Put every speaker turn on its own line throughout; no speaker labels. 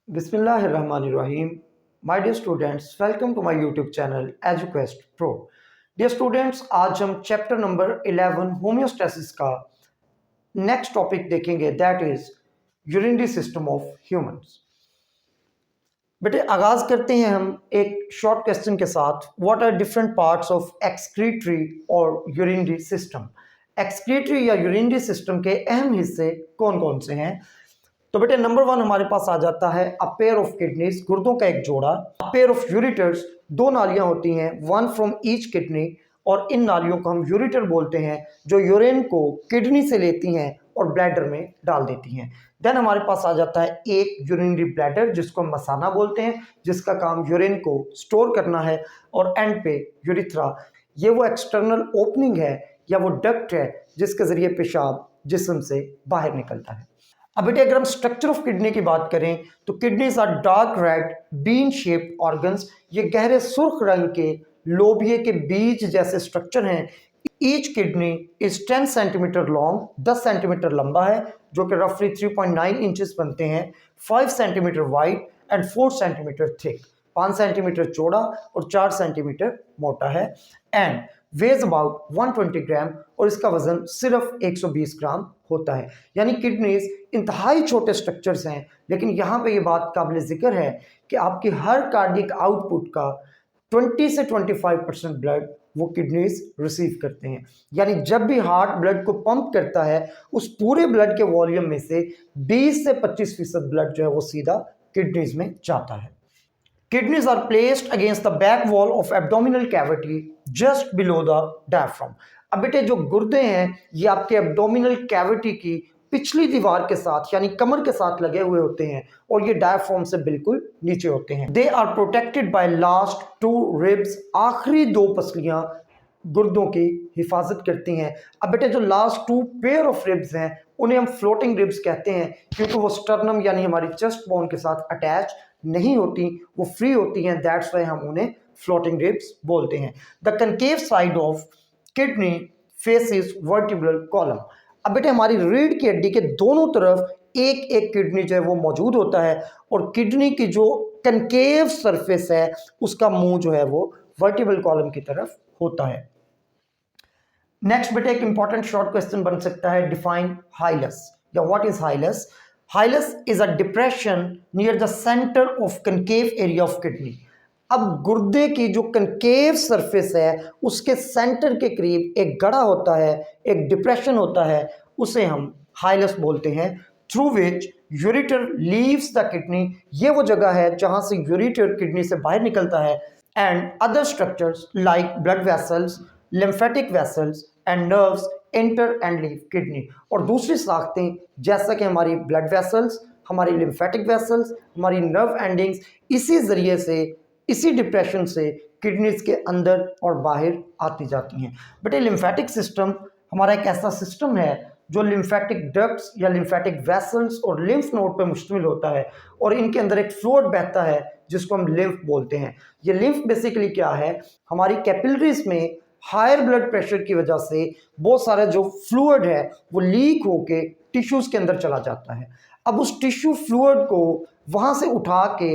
Bismillahirrahmanirrahim. My dear students, welcome to my YouTube channel EduQuest Pro. Dear students, आज हम chapter number 11 homeostasis का next topic देखेंगे, that is urinary system of humans. बेटे आगाज करते हैं हम एक शॉर्ट क्वेश्चन के साथ। What are different parts of excretory और यूरिनरी सिस्टम। एक्सक्रीटरी या यूरिनरी सिस्टम के अहम हिस्से कौन कौन से हैं? तो बेटे नंबर 1 हमारे पास आ जाता है अ पेयर ऑफ किडनीज, गुर्दों का एक जोड़ा। अ पेयर ऑफ यूरिटर्स, दो नालियां होती हैं, वन फ्रॉम ईच किडनी, और इन नालियों को हम यूरिटर बोलते हैं, जो यूरिन को किडनी से लेती हैं और ब्लैडर में डाल देती हैं। देन हमारे पास आ जाता है एक यूरिनरी ब्लैडर, जिसको हम मसाना बोलते हैं, जिसका काम यूरिन को स्टोर करना है। और एंड पे यूरिथ्रा, ये वो एक्सटर्नल ओपनिंग है या वो डक्ट है जिसके जरिए पेशाब जिस्म से बाहर निकलता है। अब बेटे अगर हम स्ट्रक्चर ऑफ किडनी की बात करें तो kidneys are dark red bean shaped organs. ये गहरे सुर्ख रंग के लोबिये के बीज जैसे स्ट्रक्चर हैं। Each kidney is 10 centimetre long, 10 centimetre लंबा है, जो कि रफली 3.9 इंचेस बनते हैं, 5 centimetre wide and 4 centimetre thick, 5 centimetre चौड़ा और 4 सेंटीमीटर मोटा है। एंड वेज अबाउट 120 ग्राम, और इसका वजन सिर्फ 120 ग्राम होता है। यानी किडनीज इंतहाई छोटे स्ट्रक्चर्स हैं, लेकिन यहाँ पे ये बात काबिल जिक्र है कि आपकी हर कार्डियक आउटपुट का 20 से 25% ब्लड वो किडनीज रिसीव करते हैं। यानी जब भी हार्ट ब्लड को पंप करता है, उस पूरे ब्लड के वॉल्यूम में से 20 से 25% ब्लड जो है वो सीधा किडनीज में जाता है। Kidneys are placed against the back wall of abdominal cavity just below the diaphragm. अब बेटे जो गुर्दे हैं ये आपके एब्डोमिनल कैविटी की पिछली दीवार के साथ यानी कमर के साथ लगे हुए होते हैं, और ये डायफ्राम से बिल्कुल नीचे होते हैं। They are protected by last 2 ribs, आखिरी 2 पसलियां गुर्दों की हिफाजत करती हैं। अब बेटे जो लास्ट 2 पेयर ऑफ रिब्स हैं उन्हें हम फ्लोटिंग रिब्स कहते हैं, क्योंकि वो स्टर्नम यानी हमारी चेस्ट बोन के साथ अटैच नहीं होती, वो फ्री होती हैं। दैट्स वाई हम उन्हें फ्लोटिंग रिब्स बोलते हैं। The concave side of kidney faces vertebral column. अब बेटे हमारी रीढ़ की हड्डी के दोनों तरफ एक एक किडनी जो है वो मौजूद होता है, और किडनी की जो कनकेव सरफेस है उसका मुंह जो है वो वर्टिब्रल कॉलम की तरफ होता है। नेक्स्ट बेटे एक इंपॉर्टेंट शॉर्ट क्वेश्चन बन सकता है, डिफाइन हाइलस या what is hilus. Hilus is a depression near the centre of concave area of kidney. अब गुर्दे की जो कनकेव सरफेस है उसके सेंटर के करीब एक गड़ा होता है, एक डिप्रेशन होता है, उसे हम हाइलस बोलते हैं। Through which ureter leaves the kidney, ये वो जगह है जहां से यूरिटर किडनी से बाहर निकलता है। And other structures like blood vessels, lymphatic vessels and nerves enter and leave kidney. और दूसरी साख्तें जैसा कि हमारी ब्लड वेसल्स, हमारी लिम्फेटिक वेसल्स, हमारी नर्व एंडिंग्स, इसी जरिए से, इसी डिप्रेशन से किडनीज के अंदर और बाहर आती जाती हैं। बट ये लिम्फेटिक सिस्टम हमारा एक ऐसा सिस्टम है जो लिम्फेटिक डक्ट्स या लिम्फेटिक वेसल्स और लिम्फ नोड पर मुश्तमिल होता है, और इनके अंदर एक फ्लूइड बहता है जिसको हम लिम्फ बोलते हैं। ये लिम्फ बेसिकली क्या है, हमारी कैपिलरीज में हायर ब्लड प्रेशर की वजह से बहुत सारा जो फ्लूइड है वो लीक होके टिश्यूज के अंदर चला जाता है। अब उस टिश्यू फ्लूइड को वहां से उठा के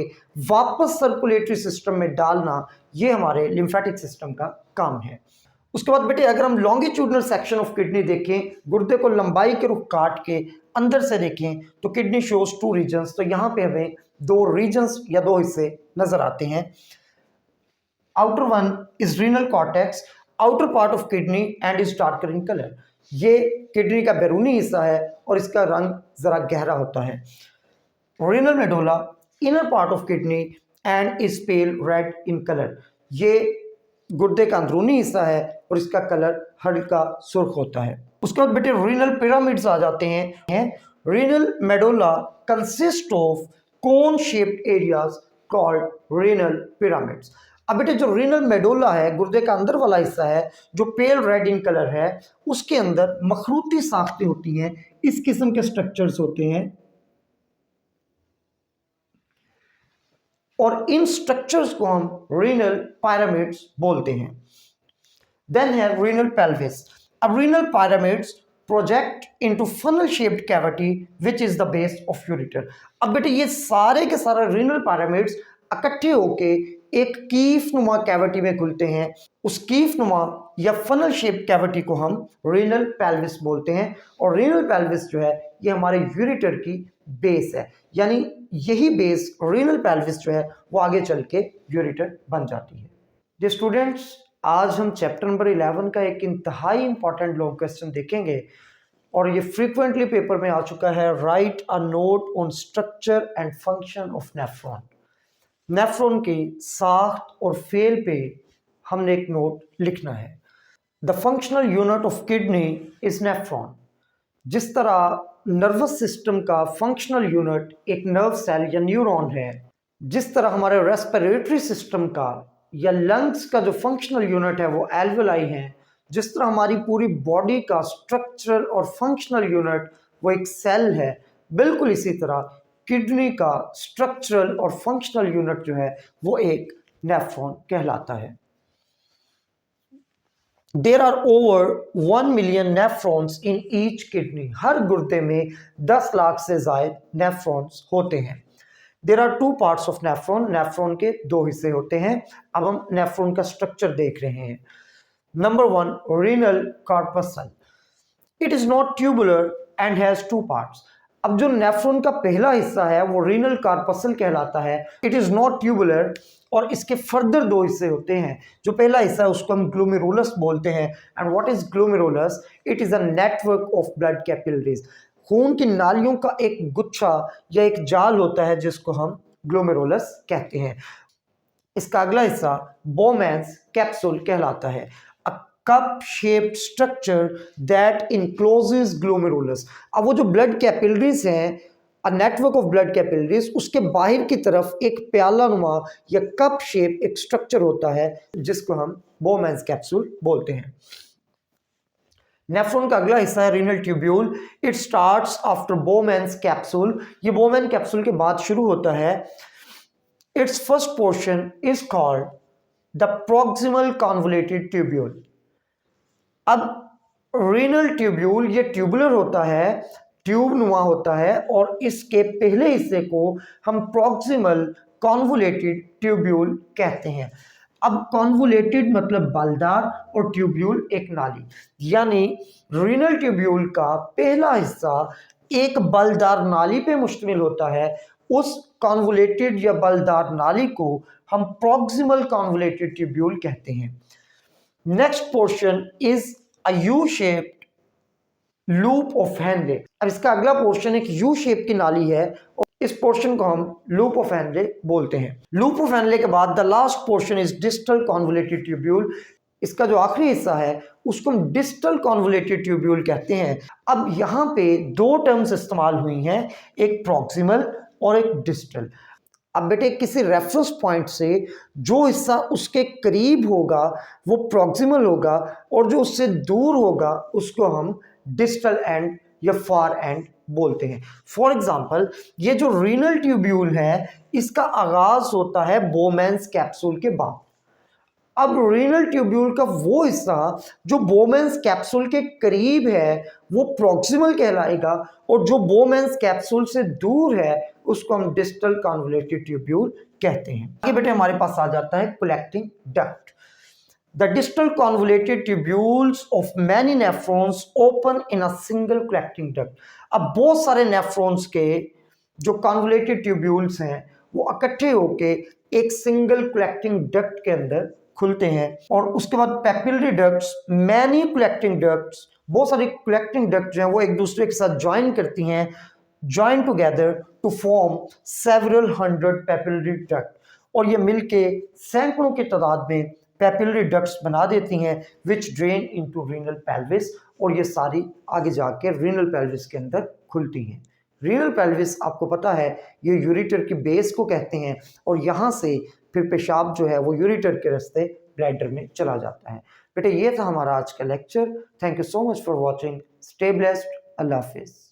वापस सर्कुलेटरी सिस्टम में डालना, ये हमारे लिम्फेटिक सिस्टम का काम है। उसके बाद बेटे अगर हम लॉन्गिट्यूडनल सेक्शन ऑफ किडनी देखें, गुर्दे को लंबाई के रुख काट के अंदर से देखें, तो किडनी शोज 2 रीजन्स। तो यहाँ पे हमें 2 रीजन्स या 2 हिस्से नजर आते हैं। Outer one is renal cortex, outer part of kidney and is darker in colour. ये किडनी का बैरूनी हिस्सा है और इसका रंग जरा गहरा होता है। Renal medulla, inner part of kidney and is pail red in colour. ये गुर्दे का अंदरूनी हिस्सा है और इसका कलर हल्का सुर्ख होता है। उसके बाद बेटे रीनल पिरामिड्स आ जाते हैं। Renal medulla consist of cone shaped areas called renal pyramids. अब बेटे जो रीनल मेडोला है, गुर्दे का अंदर वाला हिस्सा है जो पेल रेड इन कलर है, उसके अंदर मखरूती साख्तें होती हैं, इस किस्म के स्ट्रक्चर्स होते हैं, और इन स्ट्रक्चर्स को हम रीनल पिरामिड्स बोलते हैं। देन है रीनल पेल्विस। अब renal pyramids project into funnel shaped cavity which is the base of ureter. अब बेटे ये सारे के सारे रीनल पिरामिड्स इकट्ठे होके एक कीफ नुमा कैविटी में खुलते हैं। उस कीफ नुमा या फनल शेप कैविटी को हम रीनल पेल्विस बोलते हैं, और रीनल पेल्विस जो है ये हमारे यूरेटर की बेस है, यानी यही बेस रीनल पेल्विस जो है वो आगे चल के यूरेटर बन जाती है। जी स्टूडेंट्स, आज हम चैप्टर नंबर 11 का एक इंतहाई इंपॉर्टेंट लॉन्ग क्वेश्चन देखेंगे, और ये फ्रीक्वेंटली पेपर में आ चुका है। Right a note on structure and function of nephron. Nephron की साख्त और फेल पे हमने एक नोट लिखना है। The functional unit of kidney is nephron. जिस तरह नर्वस सिस्टम का फंक्शनल यूनिट एक नर्व सेल या न्यूरॉन है, जिस तरह हमारे रेस्पिरेटरी सिस्टम का या लंग्स का जो फंक्शनल यूनिट है वो एल्वेलाई है, जिस तरह हमारी पूरी बॉडी का स्ट्रक्चरल और फंक्शनल यूनिट वो एक सेल है, बिल्कुल इसी तरह किडनी का स्ट्रक्चरल और फंक्शनल यूनिट जो है वो एक नेफ्रॉन कहलाता है। There are over 1 million nephrons in each kidney. हर गुर्दे में 10 लाख से ज्यादा नेफ्रॉन्स होते हैं। There are 2 parts of nephron. Nephron के 2 हिस्से होते हैं। अब हम नेफ्रॉन का स्ट्रक्चर देख रहे हैं। Number 1, renal corpuscle. It is not tubular and has 2 parts. अब जो नेफ्रॉन का पहला हिस्सा है वो रीनल कार्पसल कहलाता है। इट इज नॉट ट्यूबुलर, और इसके फर्दर 2 हिस्से होते हैं। जो पहला हिस्सा है उसको हम ग्लोमेरुलस बोलते हैं। And what is glomerulus? It is a network of blood capillaries. खून की नालियों का एक गुच्छा या एक जाल होता है जिसको हम ग्लोमेरुलस कहते हैं। इसका अगला हिस्सा बोमेन्स कैप्सूल कहलाता है। A cup shaped structure that encloses glomerulus. अब वो जो ब्लड कैपिलरीज हैं, a network of blood capillaries, उसके बाहर की तरफ एक प्याला नुमा या कप शेप एक स्ट्रक्चर होता है जिसको हम बोमेन्स कैप्सूल बोलते हैं। नेफ्रॉन का अगला हिस्सा है renal tubule. It starts after Bowman's capsule. ये बोमेन कैप्सूल के बाद शुरू होता है। It's first portion is called the proximal convoluted tubule. अब रीनल ट्यूब्यूल ये ट्यूबुलर होता है, ट्यूब नुमा होता है, और इसके पहले हिस्से को हम प्रॉक्सिमल कॉन्वोल्यूटेड ट्यूब्यूल कहते हैं। अब कॉन्वोल्यूटेड मतलब बालदार और ट्यूब्यूल एक नाली, यानी रीनल ट्यूब्यूल का पहला हिस्सा एक बलदार नाली पे मुश्तमिल होता है। उस कॉन्वोल्यूटेड या बलदार नाली को हम प्रॉक्सिमल कॉन्वोल्यूटेड ट्यूब्यूल कहते हैं। Next portion is a U shaped loop of Henle. अब इसका अगला पोर्शन एक यू शेप की नाली है, और इस पोर्शन को हम लूप ऑफ हेनले बोलते हैं। लूप ऑफ हेनले के बाद the last portion is distal convoluted tubule. इसका जो आखिरी हिस्सा है उसको हम डिस्टल कॉन्वोल्यूटेड ट्यूब्यूल कहते हैं। अब यहाँ पे 2 टर्म्स इस्तेमाल हुई हैं, एक प्रॉक्सिमल और एक डिस्टल। अब बेटे किसी रेफरेंस पॉइंट से जो हिस्सा उसके करीब होगा वो प्रॉक्सिमल होगा, और जो उससे दूर होगा उसको हम डिस्टल एंड या फार एंड बोलते हैं। फॉर एग्जाम्पल, ये जो रीनल ट्यूब्यूल है इसका आगाज होता है बोमेन्स कैप्सूल के बाद। अब रीनल ट्यूब्यूल का वो हिस्सा जो बोमेन्स कैप्सूल के करीब है वो प्रॉक्सिमल कहलाएगा, और जो बोमेन्स कैप्सूल से दूर है उसको हम डिस्टल कॉन्वोल्यूटेड ट्यूब्यूल कहते हैं। आगे बेटे हमारे पास आ जाता है collecting duct. The distal convoluted tubules of many nephrons open in a single collecting duct. अब बहुत सारे नेफ्रॉन्स के जो कॉन्वोल्यूटेड ट्यूब्यूल्स हैं वो इकट्ठे होके एक सिंगल कलेक्टिंग डक्ट के अंदर खुलते हैं, और उसके बाद papillary ducts, many collecting ducts, बहुत सारी कलेक्टिंग डक्ट जो हैं वो एक दूसरे के साथ ज्वाइन करती हैं, join together to form several hundred papillary duct, और ये मिलके सैकड़ों की तादाद में पैपिलरी डक्ट्स बना देती हैं विच ड्रेन इनटू रीनल पेल्विस, और ये सारी आगे जाके रीनल पेल्विस के अंदर खुलती हैं। रीनल पेल्विस आपको पता है ये यूरेटर की बेस को कहते हैं, और यहाँ से फिर पेशाब जो है वो यूरेटर के रास्ते ब्लैडर में चला जाता है। बेटे ये था हमारा आज का lecture. Thank you so much for watching. Stay blessed. अल्लाह हाफिज़।